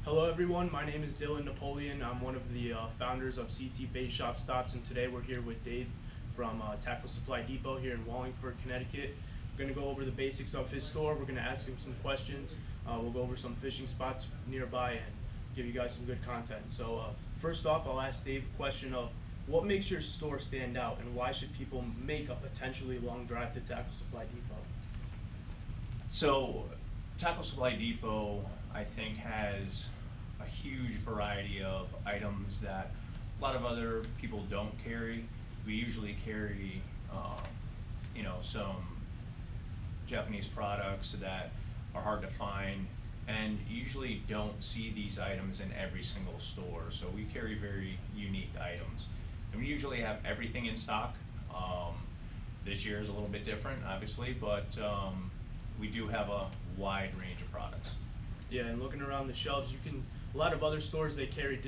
Hello everyone, my name is Dylan Napoleon. I'm one of the founders of CT Base Shop Stops, and today we're here with Dave from Tackle Supply Depot here in Wallingford, Connecticut. We're going to go over the basics of his store. We're going to ask him some questions. We'll go over some fishing spots nearby and give you guys some good content. So first off, I'll ask Dave a question of what makes your store stand out and why should people make a potentially long drive to Tackle Supply Depot? So, Tackle Supply Depot, I think, has a huge variety of items that a lot of other people don't carry. We usually carry, some Japanese products that are hard to find, and usually don't see these items in every single store. So we carry very unique items, and we usually have everything in stock. This year is a little bit different, obviously, but we do have a wide range of products. Yeah, and looking around the shelves, a lot of other stores, they carry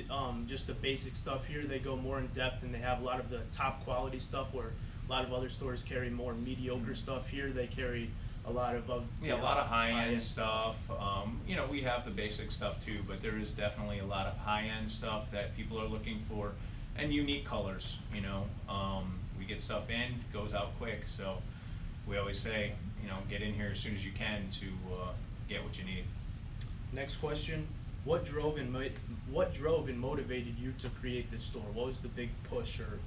just the basic stuff. Here they go more in depth and they have a lot of the top quality stuff, where a lot of other stores carry more mediocre stuff. Here they carry a lot of a lot of high-end stuff. We have the basic stuff too, but there is definitely a lot of high-end stuff that people are looking for, and unique colors. We get stuff in, goes out quick, so we always say, get in here as soon as you can to get what you need. Next question: what drove and motivated you to create this store? What was the big push or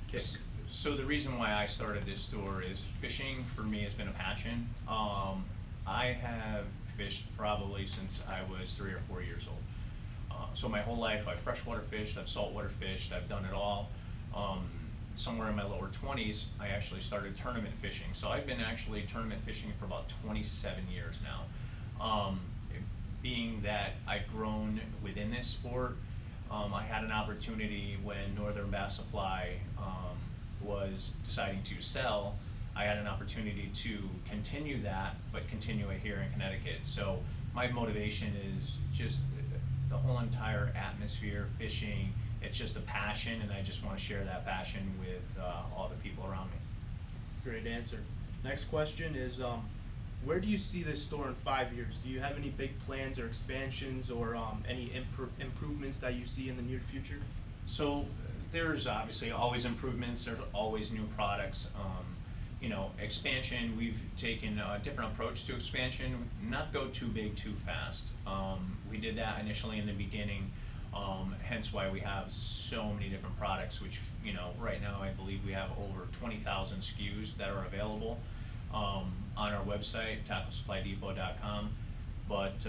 kick? So the reason why I started this store is fishing for me has been a passion. I have fished probably since I was 3 or 4 years old. So my whole life I've freshwater fished, I've saltwater fished, I've done it all. Somewhere in my lower 20s, I actually started tournament fishing. So I've been actually tournament fishing for about 27 years now. Being that I've grown within this sport, I had an opportunity when Northern Bass Supply was deciding to sell. I had an opportunity to continue that, but continue it here in Connecticut. So my motivation is just the whole entire atmosphere, fishing. It's just a passion, and I just want to share that passion with all the people around me. Great answer. Next question is, where do you see this store in 5 years? Do you have any big plans or expansions or any improvements that you see in the near future? So there's obviously always improvements. There's always new products. Expansion, we've taken a different approach to expansion, not go too big too fast. We did that initially in the beginning, hence why we have so many different products, which, right now I believe we have over 20,000 SKUs that are available on our website, tacklesupply.depot.com. But,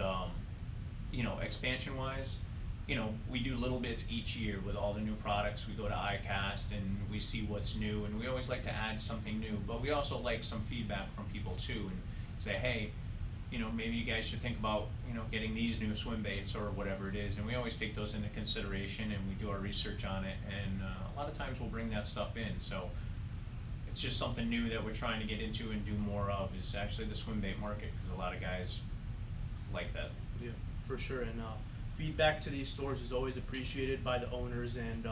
expansion-wise, we do little bits each year with all the new products. We go to ICAST and we see what's new, and we always like to add something new. But we also like some feedback from people too, and say, hey, maybe you guys should think about, getting these new swim baits or whatever it is. And we always take those into consideration, and we do our research on it. And a lot of times we'll bring that stuff in. So it's just something new that we're trying to get into and do more of, is actually the swim bait market, because a lot of guys like that. Yeah, for sure. And feedback to these stores is always appreciated by the owners and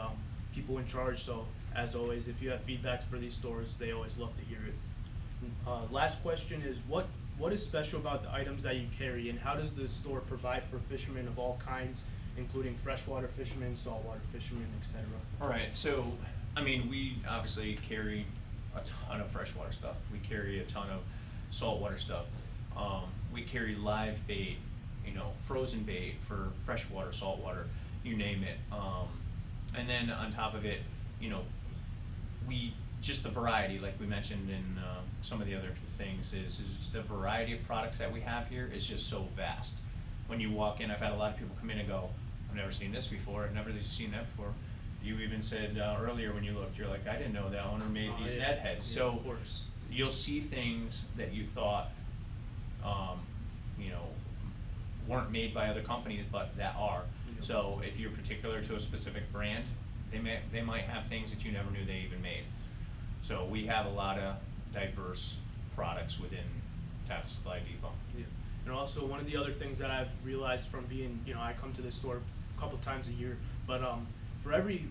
people in charge. So as always, if you have feedback for these stores, they always love to hear it. Last question is, what is special about the items that you carry, and how does the store provide for fishermen of all kinds, including freshwater fishermen, saltwater fishermen, etc.? All right, so we obviously carry a ton of freshwater stuff. We carry a ton of saltwater stuff. We carry live bait, frozen bait for freshwater, saltwater, you name it. And then on top of it, we just the variety, like we mentioned in some of the other things, is just the variety of products that we have here is just so vast. When you walk in, I've had a lot of people come in and go, I've never seen this before, I've never seen that before. You even said earlier when you looked, you're like, I didn't know that owner made these net heads. Yeah, so of course. You'll see things that you thought weren't made by other companies, but that are. Yeah. So if you're particular to a specific brand, they might have things that you never knew they even made. So we have a lot of diverse products within Tackle Supply Depot. Yeah. And also, one of the other things that I've realized from being, I come to this store a couple times a year, but for every,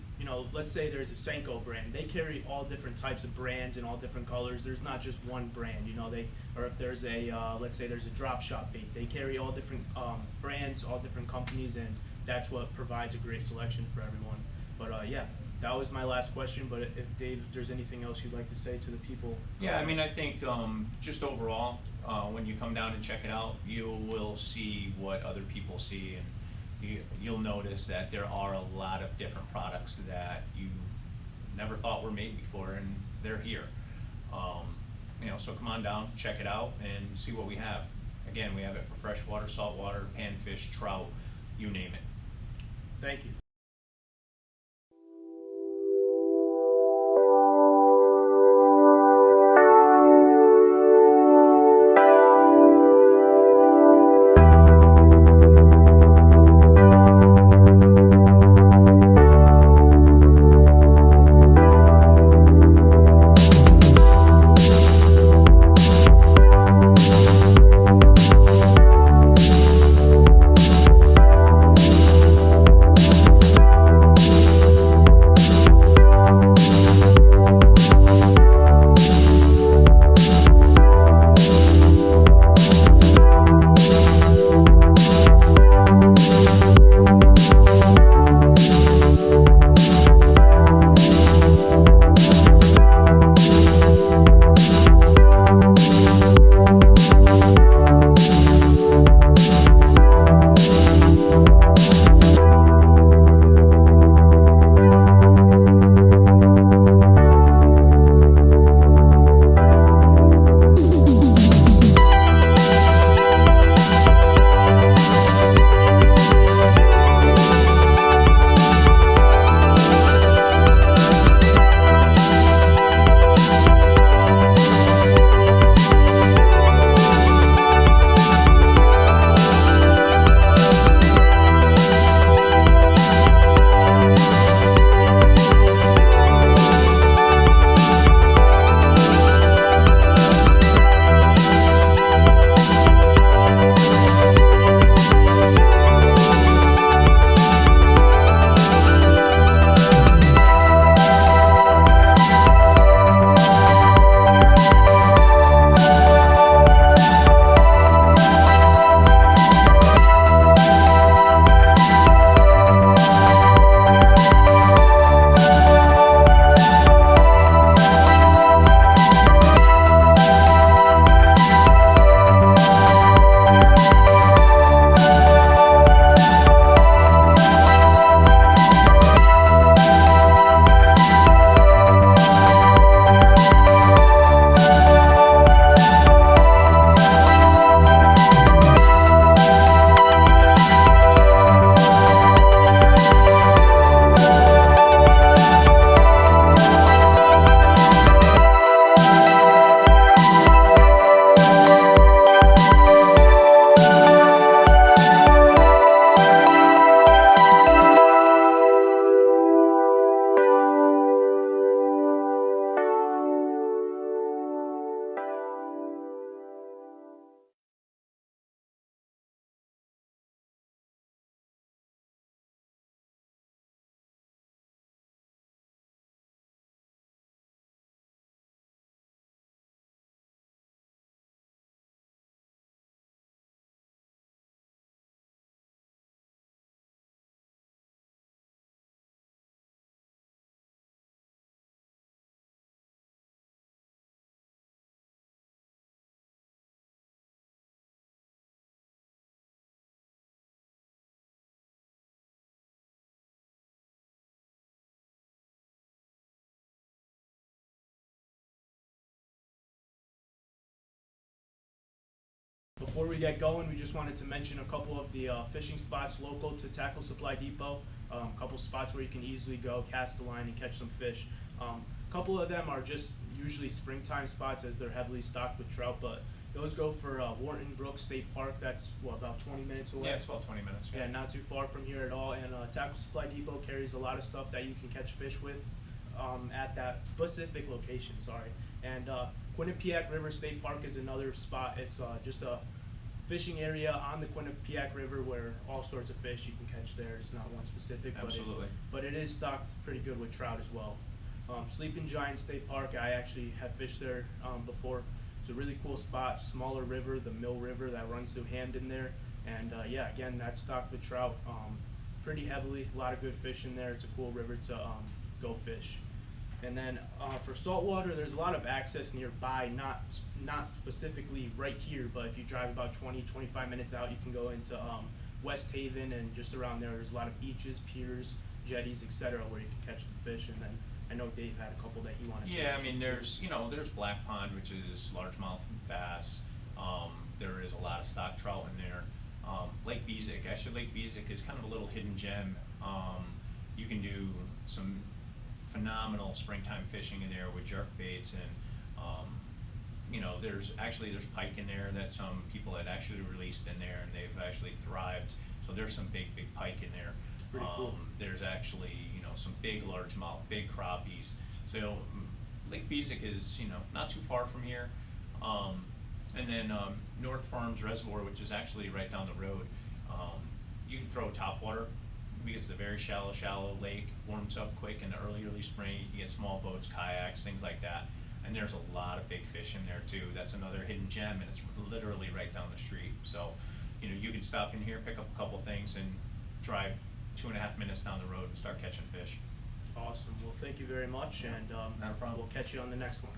let's say there's a Senko brand, they carry all different types of brands and all different colors. There's not just one brand, or if there's a, let's say there's a drop shot bait, they carry all different brands, all different companies, and that's what provides a great selection for everyone. But yeah, that was my last question. But if Dave, if there's anything else you'd like to say to the people? Yeah, I mean, I think just overall, when you come down and check it out, you will see what other people see, and you'll notice that there are a lot of different products that you never thought were made before, and they're here. So come on down, check it out, and see what we have. Again, we have it for freshwater, saltwater, panfish, trout, you name it. Thank you. Before we get going, we just wanted to mention a couple of the fishing spots local to Tackle Supply Depot. A couple spots where you can easily go, cast a line, and catch some fish. A couple of them are just usually springtime spots as they're heavily stocked with trout, but those go for Wharton Brook State Park. That's about 20 minutes away. Yeah, it's about 20 minutes. Yeah, not too far from here at all. And Tackle Supply Depot carries a lot of stuff that you can catch fish with at that specific location. And Quinnipiac River State Park is another spot. It's just a fishing area on the Quinnipiac River where all sorts of fish you can catch there. It's not one specific, Absolutely. but it is stocked pretty good with trout as well. Sleeping Giant State Park, I actually have fished there before. It's a really cool spot, smaller river, the Mill River that runs through Hamden there. And yeah, again, that's stocked with trout pretty heavily, a lot of good fish in there. It's a cool river to go fish. And then for saltwater, there's a lot of access nearby, not specifically right here, but if you drive about 20-25 minutes out, you can go into West Haven, and just around there, there's a lot of beaches, piers, jetties, etc., where you can catch the fish. And then I know Dave had a couple that he wanted to Yeah, I mention mean, too. there's Black Pond, which is largemouth bass. There is a lot of stock trout in there. Lake Bezic, actually Lake Bezic is kind of a little hidden gem. You can do some phenomenal springtime fishing in there with jerk baits, and there's pike in there that some people had actually released in there, and they've actually thrived. So there's some big pike in there. Pretty cool. There's actually some big largemouth, big crappies. So Lake Bezic is not too far from here. And then North Farms Reservoir, which is actually right down the road, you can throw topwater because it's a very shallow lake, warms up quick in the early spring. You can get small boats, kayaks, things like that. And there's a lot of big fish in there too. That's another hidden gem, and it's literally right down the street. So, you can stop in here, pick up a couple things, and drive 2.5 minutes down the road and start catching fish. Awesome. Well, thank you very much, and Not a problem. we'll catch you on the next one.